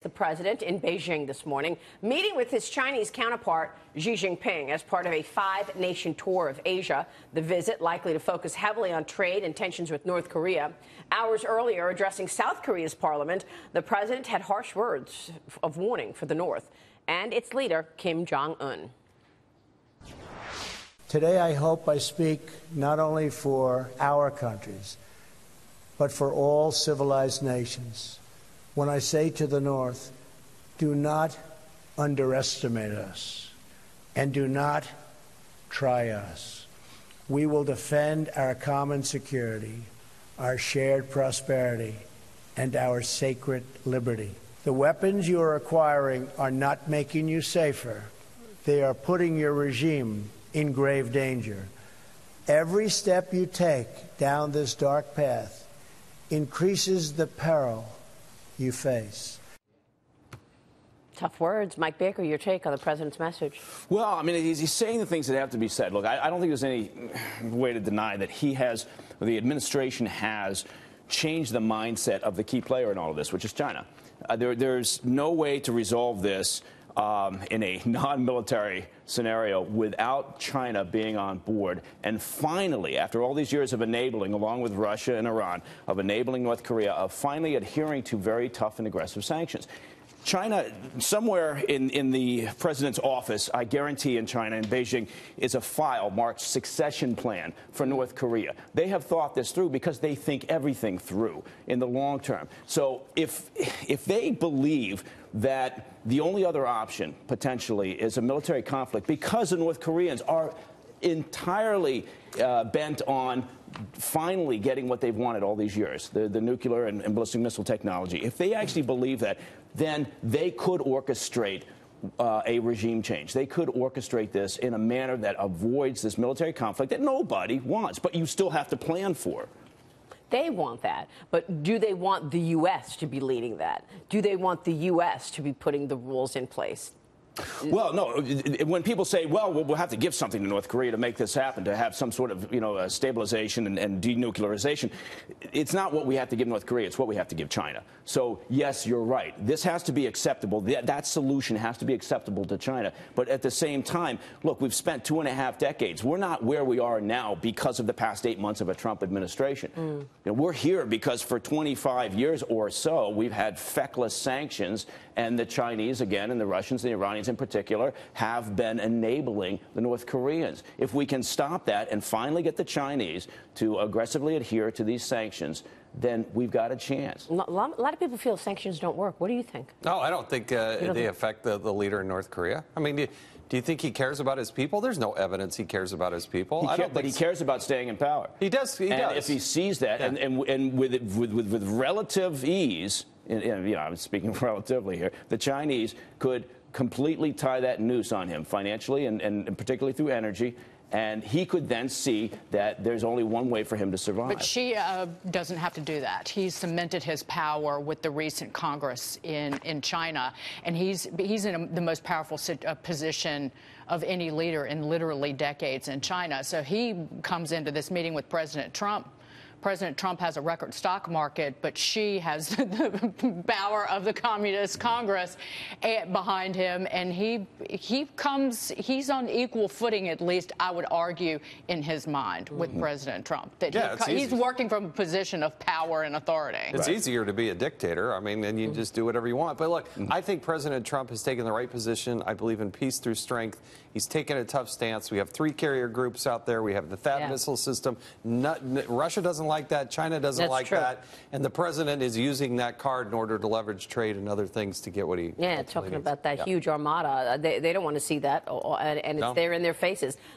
The president in Beijing this morning, meeting with his Chinese counterpart Xi Jinping as part of a five-nation tour of Asia. The visit likely to focus heavily on trade and tensions with North Korea. Hours earlier, addressing South Korea's parliament, the president had harsh words of warning for the North and its leader, Kim Jong-un. Today, I hope I speak not only for our countries, but for all civilized nations. When I say to the North, do not underestimate us and do not try us. We will defend our common security, our shared prosperity, and our sacred liberty. The weapons you are acquiring are not making you safer. They are putting your regime in grave danger. Every step you take down this dark path increases the peril you face. Tough words. Mike Baker, your take on the president's message. Well, I mean, he's saying the things that have to be said. Look, I don't think there's any way to deny that the administration has changed the mindset of the key player in all of this, which is China. There's no way to resolve this in a non-military scenario without China being on board. And finally, after all these years of enabling, along with Russia and Iran, of enabling North Korea, of finally adhering to very tough and aggressive sanctions. China, somewhere in the president's office, I guarantee in China, in Beijing, is a file marked succession plan for North Korea. They have thought this through because they think everything through in the long term. So if they believe that the only other option, potentially, is a military conflict because the North Koreans are entirely bent on finally getting what they've wanted all these years, the nuclear and ballistic missile technology. If they actually believe that, then they could orchestrate a regime change. They could orchestrate this in a manner that avoids this military conflict that nobody wants, but you still have to plan for. They want that, but do they want the U.S. to be leading that? Do they want the U.S. to be putting the rules in place? Well, no. When people say, well, we'll have to give something to North Korea to make this happen, to have some sort of, stabilization and denuclearization, it's not what we have to give North Korea. It's what we have to give China. So, yes, you're right. This has to be acceptable. That solution has to be acceptable to China. But at the same time, look, we've spent 2.5 decades. We're not where we are now because of the past 8 months of a Trump administration. We're here because for 25 years or so, we've had feckless sanctions, and the Chinese, again, and the Russians and the Iranians in particular, have been enabling the North Koreans. If we can stop that and finally get the Chinese to aggressively adhere to these sanctions, then we've got a chance. A lot of people feel sanctions don't work. What do you think? No, I don't think they affect the leader in North Korea. I mean, do you think he cares about his people? There's no evidence he cares about his people. But he cares about staying in power. He does. And if he sees that, and with relative ease, and I'm speaking relatively here, the Chinese could completely tie that noose on him financially and particularly through energy. And he could then see that there's only one way for him to survive. But Xi doesn't have to do that. He's cemented his power with the recent Congress in China, and he's in the most powerful position of any leader in literally decades in China. So he comes into this meeting with President Trump. President Trump has a record stock market, but Xi has the power of the Communist Congress behind him, and he's on equal footing, at least I would argue, in his mind with President Trump. That he's working from a position of power and authority. It's easier to be a dictator. I mean, and you just do whatever you want. But look, I think President Trump has taken the right position. I believe in peace through strength. He's taken a tough stance. We have 3 carrier groups out there. We have the THAAD missile system. Russia doesn't like that. China doesn't like that. And the president is using that card in order to leverage trade and other things to get what he talking about that huge armada. They don't want to see that, and it's there in their faces.